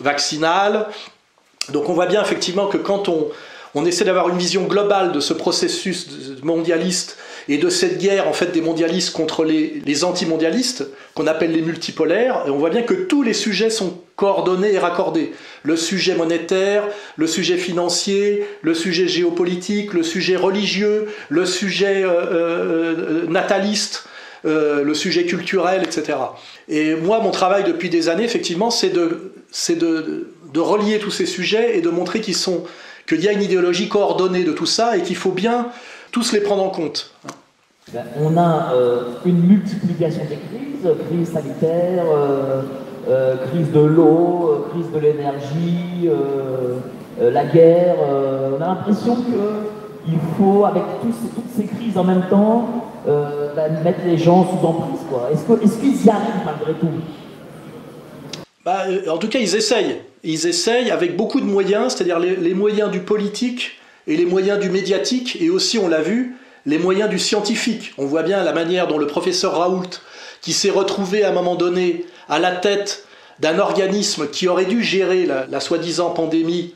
vaccinale. Donc on voit bien effectivement que quand on essaie d'avoir une vision globale de ce processus mondialiste et de cette guerre en fait des mondialistes contre les anti-mondialistes, qu'on appelle les multipolaires, et on voit bien que tous les sujets sont coordonnés et raccordés. Le sujet monétaire, le sujet financier, le sujet géopolitique, le sujet religieux, le sujet nataliste, le sujet culturel, etc. Et moi, mon travail depuis des années, effectivement, c'est de relier tous ces sujets et de montrer qu'il y a une idéologie coordonnée de tout ça et qu'il faut bien tous les prendre en compte. On a une multiplication des crises, crise sanitaire, crise de l'eau, crise de l'énergie, la guerre. On a l'impression qu'il faut, avec toutes ces crises en même temps, mettre les gens sous emprise, quoi. Est-ce qu'ils y arrivent malgré tout? En tout cas, ils essayent. Ils essayent avec beaucoup de moyens, c'est-à-dire les moyens du politique et les moyens du médiatique, et aussi, on l'a vu, les moyens du scientifique. On voit bien la manière dont le professeur Raoult, qui s'est retrouvé à un moment donné à la tête d'un organisme qui aurait dû gérer la soi-disant pandémie,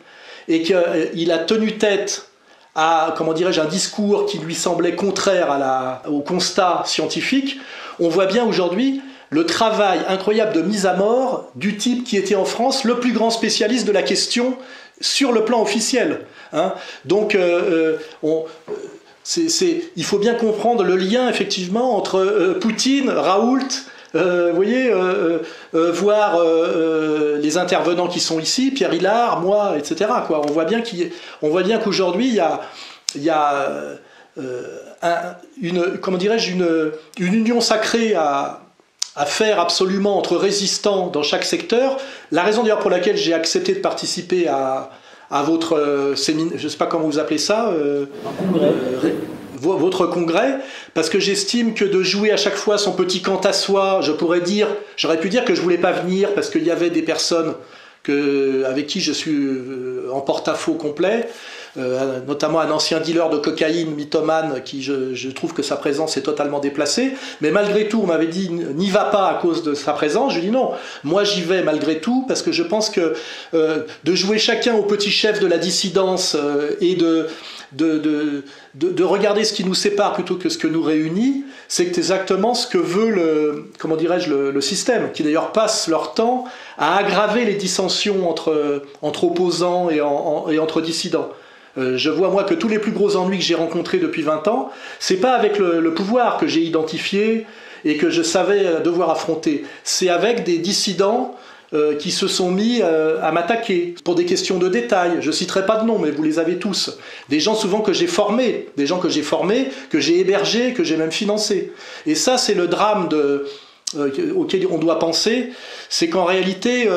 et qu'il a tenu tête à, comment dirais-je, un discours qui lui semblait contraire au constat scientifique, on voit bien aujourd'hui le travail incroyable de mise à mort du type qui était en France le plus grand spécialiste de la question sur le plan officiel. Hein. Donc, il faut bien comprendre le lien, effectivement, entre Poutine, Raoult, vous voyez, voir les intervenants qui sont ici, Pierre Hillard, moi, etc. Quoi. On voit bien qu'aujourd'hui, il y a une union sacrée à faire absolument entre résistants dans chaque secteur. La raison d'ailleurs pour laquelle j'ai accepté de participer à votre séminaire, je ne sais pas comment vous appelez ça, votre congrès, parce que j'estime que de jouer à chaque fois son petit quant à soi, j'aurais pu dire que je ne voulais pas venir parce qu'il y avait des personnes avec qui je suis en porte-à-faux complet, notamment un ancien dealer de cocaïne, mythomane, qui je trouve que sa présence est totalement déplacée, mais malgré tout on m'avait dit n'y va pas à cause de sa présence. Je dis non, moi j'y vais malgré tout, parce que je pense que de jouer chacun au petit chef de la dissidence et de regarder ce qui nous sépare plutôt que ce que nous réunit, c'est exactement ce que veut le système, qui d'ailleurs passe leur temps à aggraver les dissensions entre opposants et entre dissidents. Je vois moi que tous les plus gros ennuis que j'ai rencontrés depuis 20 ans, c'est pas avec le pouvoir que j'ai identifié et que je savais devoir affronter, c'est avec des dissidents qui se sont mis à m'attaquer pour des questions de détail. Je citerai pas de nom, mais vous les avez tous. Des gens souvent que j'ai formés, que j'ai hébergés, que j'ai même financés. Et ça, c'est le drame auquel on doit penser, c'est qu'en réalité,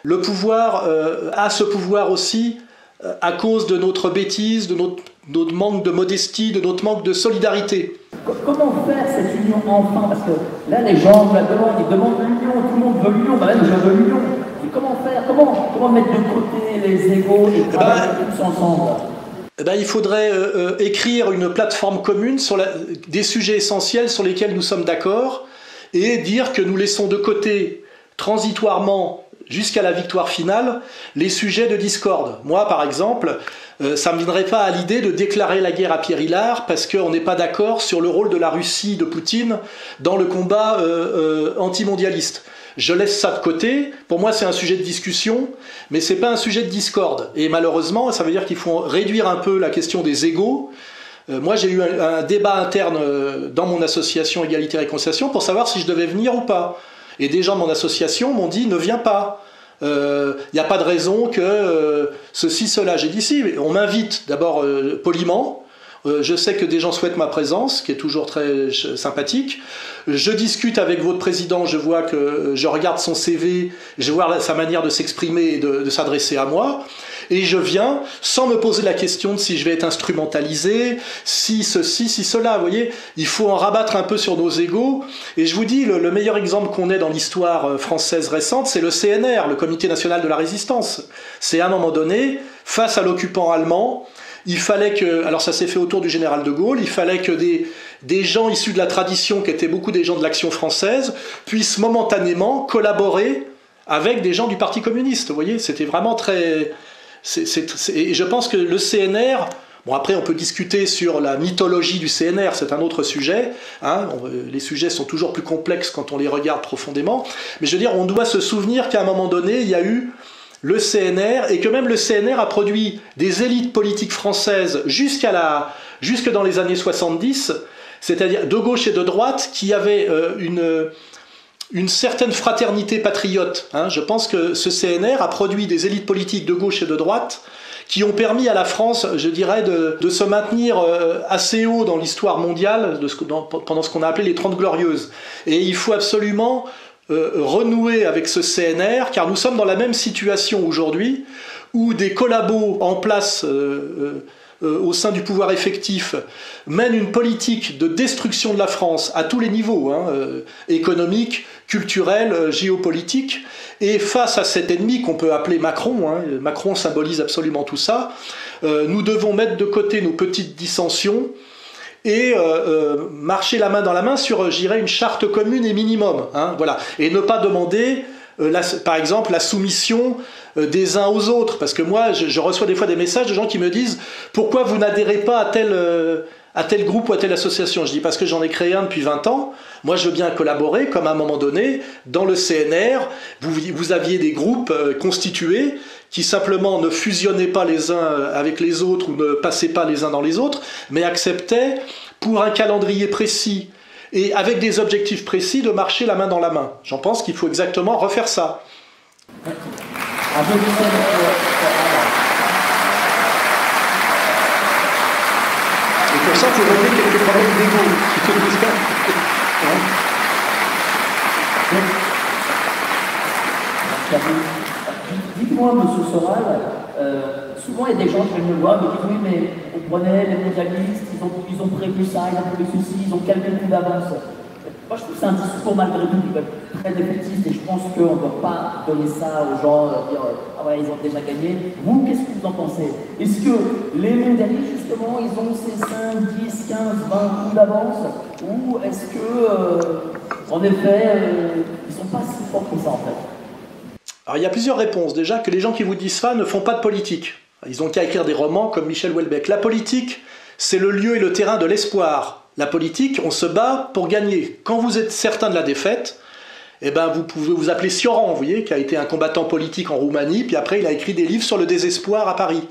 le pouvoir a ce pouvoir aussi à cause de notre bêtise, de notre manque de modestie, de notre manque de solidarité. Comment faire cette union enfin? Parce que là, les gens ils demandent l'union, tout le monde veut l'union, même je veux l'union. Comment faire? Comment mettre de côté les égos et travailler tous ensemble? Il faudrait écrire une plateforme commune sur des sujets essentiels sur lesquels nous sommes d'accord, et dire que nous laissons de côté, transitoirement, jusqu'à la victoire finale, les sujets de discorde. Moi, par exemple, ça ne me viendrait pas à l'idée de déclarer la guerre à Pierre Hilard parce qu'on n'est pas d'accord sur le rôle de la Russie de Poutine dans le combat antimondialiste. Je laisse ça de côté. Pour moi, c'est un sujet de discussion, mais c'est pas un sujet de discorde. Et malheureusement, ça veut dire qu'il faut réduire un peu la question des égos. Moi, j'ai eu un débat interne dans mon association Égalité et Réconciliation pour savoir si je devais venir ou pas. Et des gens de mon association m'ont dit « ne viens pas ». Il n'y a pas de raison que ceci, cela. J'ai dit si, on m'invite d'abord poliment. Je sais que des gens souhaitent ma présence, qui est toujours très sympathique. Je discute avec votre président, je vois que je regarde son CV, je vois sa manière de s'exprimer et de s'adresser à moi. Et je viens sans me poser la question de si je vais être instrumentalisé, si ceci, si cela. Vous voyez, il faut en rabattre un peu sur nos égos. Et je vous dis, le meilleur exemple qu'on ait dans l'histoire française récente, c'est le CNR, le Comité national de la résistance. C'est à un moment donné, face à l'occupant allemand, il fallait que, alors ça s'est fait autour du général de Gaulle, il fallait que des gens issus de la tradition, qui étaient beaucoup des gens de l'Action française, puissent momentanément collaborer avec des gens du Parti communiste. Vous voyez, c'était vraiment très... Et je pense que le CNR, bon après on peut discuter sur la mythologie du CNR, c'est un autre sujet, hein, les sujets sont toujours plus complexes quand on les regarde profondément, mais je veux dire, on doit se souvenir qu'à un moment donné, il y a eu le CNR, et que même le CNR a produit des élites politiques françaises jusque dans les années 70, c'est-à-dire de gauche et de droite, qui avaient une certaine fraternité patriote. Hein. Je pense que ce CNR a produit des élites politiques de gauche et de droite qui ont permis à la France, je dirais, de se maintenir assez haut dans l'histoire mondiale pendant ce qu'on a appelé les 30 Glorieuses. Et il faut absolument renouer avec ce CNR, car nous sommes dans la même situation aujourd'hui, où des collabos en place au sein du pouvoir effectif mènent une politique de destruction de la France à tous les niveaux, hein, économique, culturel, géopolitique, et face à cet ennemi qu'on peut appeler Macron, hein, Macron symbolise absolument tout ça, nous devons mettre de côté nos petites dissensions et marcher la main dans la main sur, je dirais, une charte commune et minimum, hein, voilà, et ne pas demander, par exemple, la soumission des uns aux autres, parce que moi, je reçois des fois des messages de gens qui me disent « Pourquoi vous n'adhérez pas à tel groupe ou à telle association ?» Je dis « Parce que j'en ai créé un depuis 20 ans, moi je veux bien collaborer, comme à un moment donné, dans le CNR, vous aviez des groupes constitués, qui simplement ne fusionnaient pas les uns avec les autres ou ne passaient pas les uns dans les autres, mais acceptaient, pour un calendrier précis et avec des objectifs précis, de marcher la main dans la main. J'en pense qu'il faut exactement refaire ça. Et pour ça, il faut régler quelques problèmes d'égo. Dites-moi, M. Soral, souvent il y a des gens qui viennent me voir et me disent « Oui, mais on prenait les mondialistes, ils ont prévu ça, ils ont prévu ceci, ils ont quelques coups d'avance. » Moi, je trouve que c'est un discours malgré tout qui peut être très défaitiste et je pense qu'on ne doit pas donner ça aux gens, dire « Ah ouais, ils ont déjà gagné. » Vous, qu'est-ce que vous en pensez? Est-ce que les mondialistes, justement, ils ont ces 5, 10, 15, 20 coups d'avance? Ou est-ce que, en effet, ils ne sont pas si forts que ça, en fait? Alors, il y a plusieurs réponses. Déjà, que les gens qui vous disent ça ne font pas de politique. Ils ont qu'à écrire des romans comme Michel Houellebecq. La politique, c'est le lieu et le terrain de l'espoir. La politique, on se bat pour gagner. Quand vous êtes certain de la défaite, eh ben vous pouvez vous appeler Sioran, vous voyez, qui a été un combattant politique en Roumanie, puis après il a écrit des livres sur le désespoir à Paris.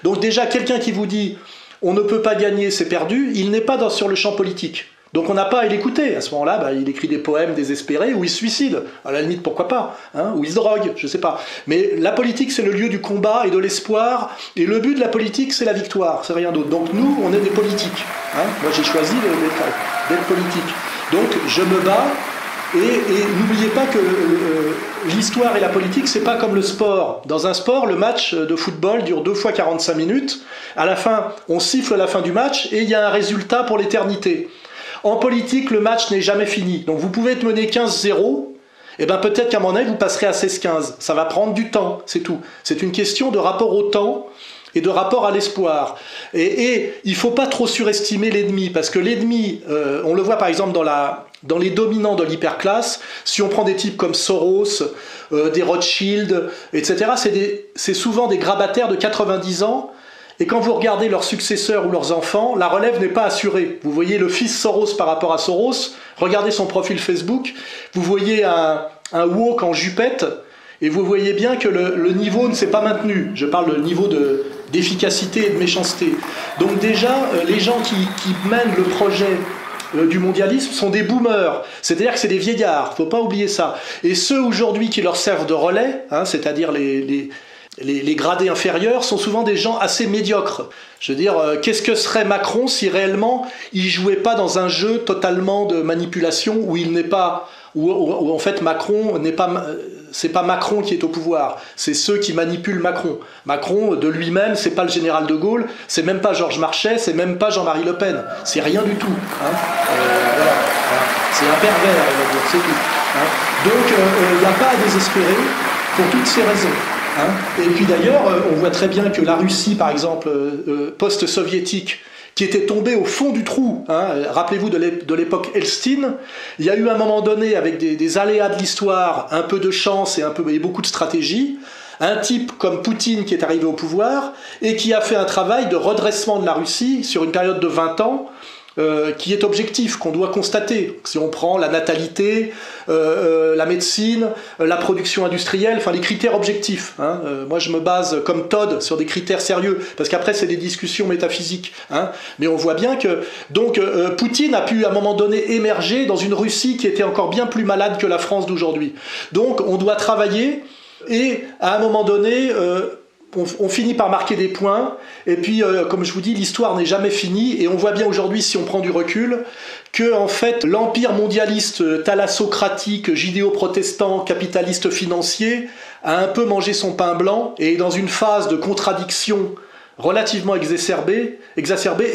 Donc déjà, quelqu'un qui vous dit « on ne peut pas gagner, c'est perdu », il n'est pas sur le champ politique. Donc on n'a pas à l'écouter. À ce moment-là, il écrit des poèmes désespérés ou il se suicide. À la limite, pourquoi pas, hein, ou il se drogue, je sais pas. Mais la politique, c'est le lieu du combat et de l'espoir. Et le but de la politique, c'est la victoire. C'est rien d'autre. Donc nous, on est des politiques. Hein. Moi, j'ai choisi d'être politique. Donc je me bats. Et n'oubliez pas que l'histoire et la politique, c'est pas comme le sport. Dans un sport, le match de football dure 2 fois 45 minutes. À la fin, on siffle la fin du match et il y a un résultat pour l'éternité. En politique, le match n'est jamais fini. Donc vous pouvez être mené 15-0, et bien peut-être qu'à mon avis, vous passerez à 16-15. Ça va prendre du temps, c'est tout. C'est une question de rapport au temps et de rapport à l'espoir. Et il ne faut pas trop surestimer l'ennemi, parce que l'ennemi, on le voit par exemple dans la dans les dominants de l'hyperclasse, si on prend des types comme Soros, des Rothschild, etc., c'est souvent des grabataires de 90 ans, et quand vous regardez leurs successeurs ou leurs enfants, la relève n'est pas assurée. Vous voyez le fils Soros par rapport à Soros, regardez son profil Facebook, vous voyez un woke en jupette, et vous voyez bien que le niveau ne s'est pas maintenu. Je parle de niveau d'efficacité et de méchanceté. Donc déjà, les gens qui mènent le projet du mondialisme sont des boomers, c'est-à-dire que c'est des vieillards, faut pas oublier ça. Et ceux aujourd'hui qui leur servent de relais, hein, c'est-à-dire les gradés inférieurs, sont souvent des gens assez médiocres. Je veux dire, qu'est-ce que serait Macron si réellement il jouait pas dans un jeu totalement de manipulation où il n'est pas, où en fait Macron n'est pas, c'est pas Macron qui est au pouvoir, c'est ceux qui manipulent Macron. Macron de lui-même, c'est pas le général de Gaulle, c'est même pas Georges Marchais, c'est même pas Jean-Marie Le Pen, c'est rien du tout. Hein. Voilà. C'est un pervers, on va dire, c'est tout. Hein. Donc il n'y a pas à désespérer pour toutes ces raisons. Hein. Et puis d'ailleurs, on voit très bien que la Russie, par exemple, post-soviétique, qui était tombée au fond du trou, hein, rappelez-vous de l'époque Elstine, il y a eu un moment donné, avec des aléas de l'histoire, un peu de chance et beaucoup de stratégie, un type comme Poutine qui est arrivé au pouvoir et qui a fait un travail de redressement de la Russie sur une période de 20 ans, qui est objectif, qu'on doit constater. Si on prend la natalité, la médecine, la production industrielle, enfin les critères objectifs. Hein. Moi je me base comme Todd sur des critères sérieux, parce qu'après c'est des discussions métaphysiques. Hein. Mais on voit bien que donc Poutine a pu à un moment donné émerger dans une Russie qui était encore bien plus malade que la France d'aujourd'hui. Donc on doit travailler et à un moment donné... on finit par marquer des points, et puis comme je vous dis, l'histoire n'est jamais finie, et on voit bien aujourd'hui, si on prend du recul, que en fait l'empire mondialiste thalassocratique, judéo-protestant, capitaliste financier a un peu mangé son pain blanc, et est dans une phase de contradiction relativement exacerbée,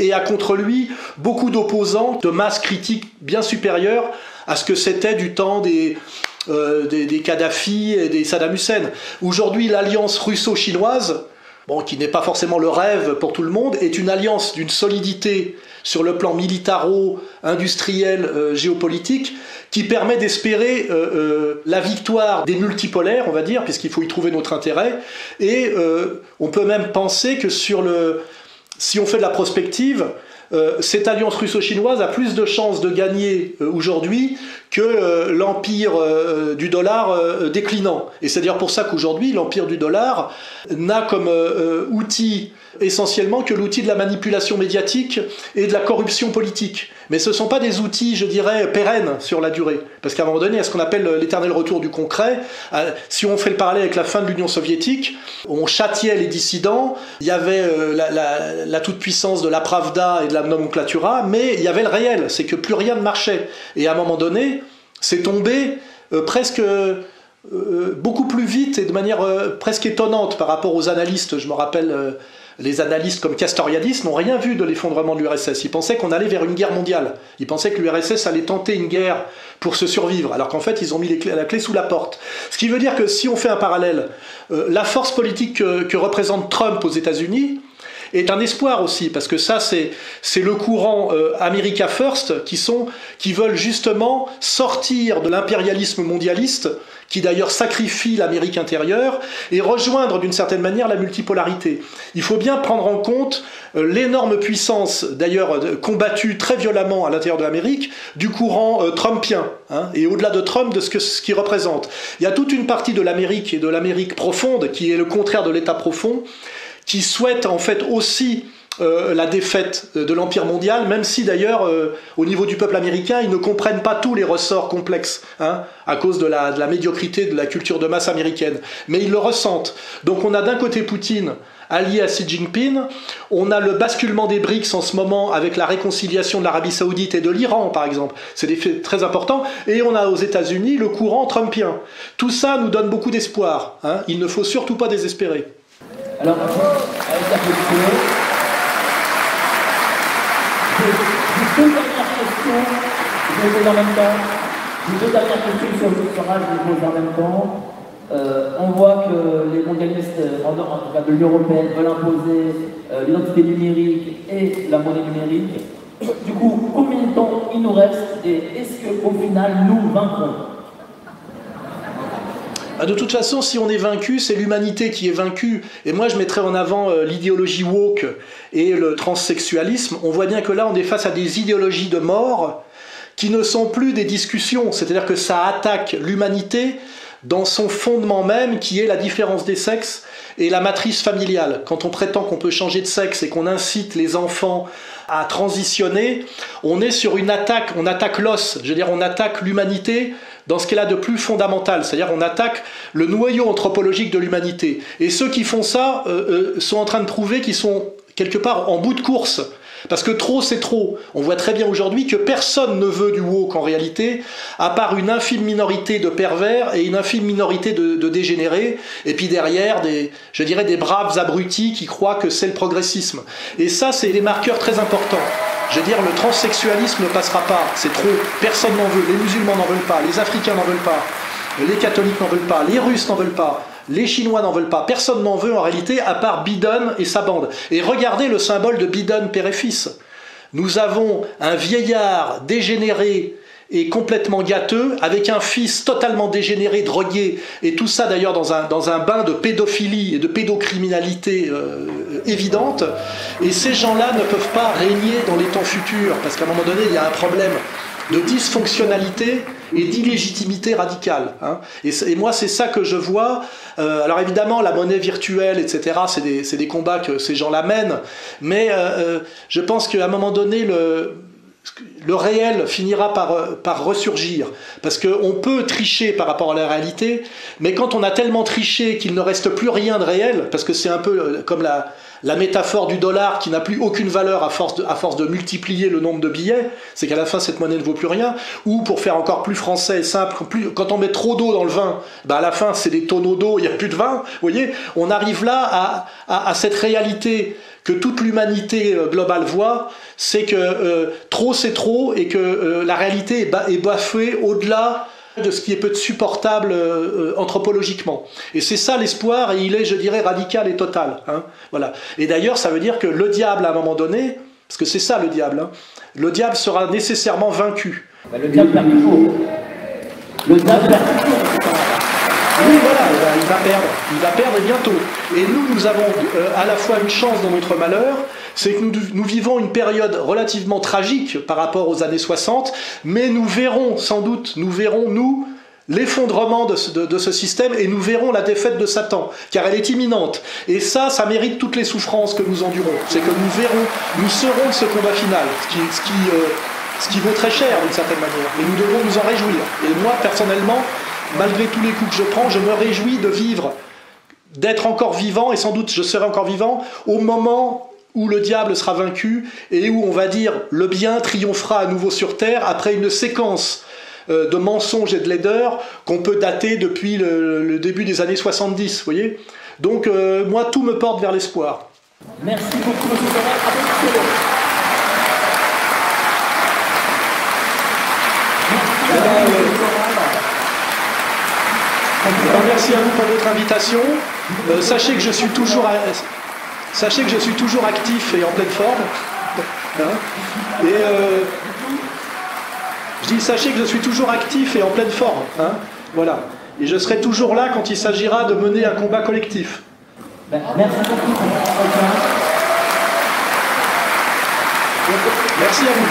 et a contre lui beaucoup d'opposants de masse critique bien supérieure à ce que c'était du temps des Kadhafi et des Saddam Hussein. Aujourd'hui, l'alliance russo-chinoise, bon, qui n'est pas forcément le rêve pour tout le monde, est une alliance d'une solidité sur le plan militaro-industriel, géopolitique, qui permet d'espérer la victoire des multipolaires, on va dire, puisqu'il faut y trouver notre intérêt, et on peut même penser que si on fait de la prospective, cette alliance russo-chinoise a plus de chances de gagner aujourd'hui que l'empire du dollar déclinant. Et c'est d'ailleurs pour ça qu'aujourd'hui, l'empire du dollar n'a comme outil essentiellement que l'outil de la manipulation médiatique et de la corruption politique. Mais ce ne sont pas des outils, je dirais, pérennes sur la durée. Parce qu'à un moment donné, il y a ce qu'on appelle l'éternel retour du concret. Si on fait le parallèle avec la fin de l'Union soviétique, on châtiait les dissidents, il y avait la toute-puissance de la Pravda et de la nomenclatura, mais il y avait le réel, c'est que plus rien ne marchait. Et à un moment donné, c'est tombé presque... beaucoup plus vite et de manière presque étonnante par rapport aux analystes. Je me rappelle, les analystes comme Castoriadis n'ont rien vu de l'effondrement de l'URSS. Ils pensaient qu'on allait vers une guerre mondiale. Ils pensaient que l'URSS allait tenter une guerre pour se survivre, alors qu'en fait ils ont mis la clé sous la porte. Ce qui veut dire que si on fait un parallèle, la force politique que représente Trump aux États-Unis est un espoir aussi, parce que ça c'est le courant America First qui veulent justement sortir de l'impérialisme mondialiste, qui d'ailleurs sacrifie l'Amérique intérieure, et rejoindre d'une certaine manière la multipolarité. Il faut bien prendre en compte l'énorme puissance, d'ailleurs combattue très violemment à l'intérieur de l'Amérique, du courant trumpien, hein, et au-delà de Trump, de ce qu'il représente. Il y a toute une partie de l'Amérique et de l'Amérique profonde, qui est le contraire de l'État profond, qui souhaite en fait aussi la défaite de l'Empire mondial, même si d'ailleurs au niveau du peuple américain, ils ne comprennent pas tous les ressorts complexes, hein, à cause de la médiocrité de la culture de masse américaine. Mais ils le ressentent. Donc on a d'un côté Poutine, allié à Xi Jinping, on a le basculement des BRICS en ce moment avec la réconciliation de l'Arabie Saoudite et de l'Iran par exemple, c'est des faits très importants, et on a aux États-Unis le courant trumpien. Tout ça nous donne beaucoup d'espoir, hein. Il ne faut surtout pas désespérer. Alors, avec la question, j'ai deux dernières questions, je les pose en même temps. J'ai deux dernières questions sur le doctorat, je les pose en même temps. On voit que les mondialistes en tout cas de l'Union européenne veulent imposer l'identité numérique et la monnaie numérique. Du coup, combien de temps il nous reste et est-ce qu'au final, nous vaincrons? De toute façon, si on est vaincu, c'est l'humanité qui est vaincue. Et moi, je mettrais en avant l'idéologie woke et le transsexualisme. On voit bien que là, on est face à des idéologies de mort qui ne sont plus des discussions. C'est-à-dire que ça attaque l'humanité dans son fondement même, qui est la différence des sexes et la matrice familiale. Quand on prétend qu'on peut changer de sexe et qu'on incite les enfants à transitionner, on est sur une attaque, on attaque l'os, je veux dire on attaque l'humanité dans ce qu'elle a de plus fondamental, c'est-à-dire on attaque le noyau anthropologique de l'humanité. Et ceux qui font ça sont en train de prouver qu'ils sont quelque part en bout de course. Parce que trop, c'est trop. On voit très bien aujourd'hui que personne ne veut du woke en réalité, à part une infime minorité de pervers et une infime minorité de dégénérés, et puis derrière, je dirais des braves abrutis qui croient que c'est le progressisme. Et ça, c'est des marqueurs très importants. Je veux dire, le transsexualisme ne passera pas, c'est trop, personne n'en veut, les musulmans n'en veulent pas, les Africains n'en veulent pas, les catholiques n'en veulent pas, les Russes n'en veulent pas, les Chinois n'en veulent pas, personne n'en veut en réalité à part Biden et sa bande. Et regardez le symbole de Biden père et fils. Nous avons un vieillard dégénéré et complètement gâteux, avec un fils totalement dégénéré, drogué, et tout ça d'ailleurs dans un bain de pédophilie et de pédocriminalité évidente. Et ces gens-là ne peuvent pas régner dans les temps futurs, parce qu'à un moment donné, il y a un problème de dysfonctionnalité et d'illégitimité radicale. Hein. Et moi, c'est ça que je vois. Alors évidemment, la monnaie virtuelle, etc., c'est des combats que ces gens-là mènent, mais je pense qu'à un moment donné, le réel finira par ressurgir, parce qu'on peut tricher par rapport à la réalité, mais quand on a tellement triché qu'il ne reste plus rien de réel, parce que c'est un peu comme la métaphore du dollar qui n'a plus aucune valeur à force de multiplier le nombre de billets, c'est qu'à la fin cette monnaie ne vaut plus rien, ou pour faire encore plus français et simple, quand on met trop d'eau dans le vin, ben à la fin c'est des tonneaux d'eau, il n'y a plus de vin, vous voyez, on arrive là à cette réalité que toute l'humanité globale voit, c'est que trop c'est trop et que la réalité est bafouée au-delà de ce qui est peut être supportable anthropologiquement. Et c'est ça l'espoir, et il est, je dirais, radical et total. Hein, voilà. Et d'ailleurs, ça veut dire que le diable, à un moment donné, parce que c'est ça le diable, hein, le diable sera nécessairement vaincu. Ben, le diable perd toujours. Le diable perd toujours. Oui, voilà, il va perdre et bientôt. Et nous avons à la fois une chance dans notre malheur, c'est que nous vivons une période relativement tragique par rapport aux années 60, mais nous verrons sans doute, nous, l'effondrement de ce système, et nous verrons la défaite de Satan, car elle est imminente. Et ça mérite toutes les souffrances que nous endurons. C'est que nous serons de ce combat final, ce qui vaut très cher d'une certaine manière, et nous devons nous en réjouir. Et moi, personnellement, malgré tous les coups que je prends, je me réjouis de vivre, d'être encore vivant, et sans doute je serai encore vivant, au moment où le diable sera vaincu, et où on va dire le bien triomphera à nouveau sur terre, après une séquence de mensonges et de laideurs qu'on peut dater depuis le début des années 70, vous voyez. Donc moi, tout me porte vers l'espoir. Merci beaucoup, M. Sorel. Merci à vous pour votre invitation. Sachez que je suis toujours actif et en pleine forme. Hein, et je dis, sachez que je suis toujours actif et en pleine forme. Hein, voilà. Et je serai toujours là quand il s'agira de mener un combat collectif. Merci beaucoup. Merci à vous.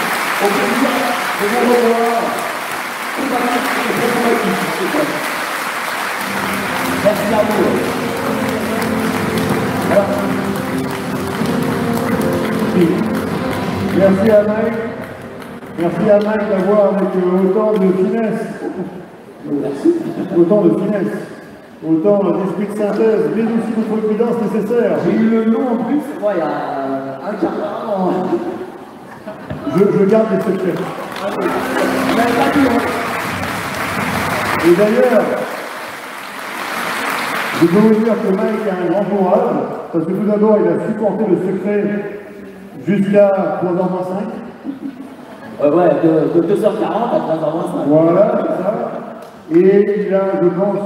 Merci à vous. Alors, merci à Mike. Merci à Mike d'avoir avec autant de finesse. Merci. Autant de finesse. Autant d'esprit de synthèse, mais aussi de prudence nécessaire. J'ai eu le nom en plus, moi, il y a un quart d'heure. Je garde les secrets. Et d'ailleurs, je peux vous dire que Mike a un grand courage, parce que tout d'abord, il a supporté le secret jusqu'à 3h25. Ouais, de 2h40 à 3h25. Voilà, c'est ça. Et il a, je pense,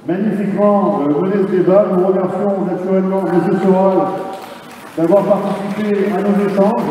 magnifiquement mené ce débat. Nous remercions naturellement M. Sorel d'avoir participé à nos échanges.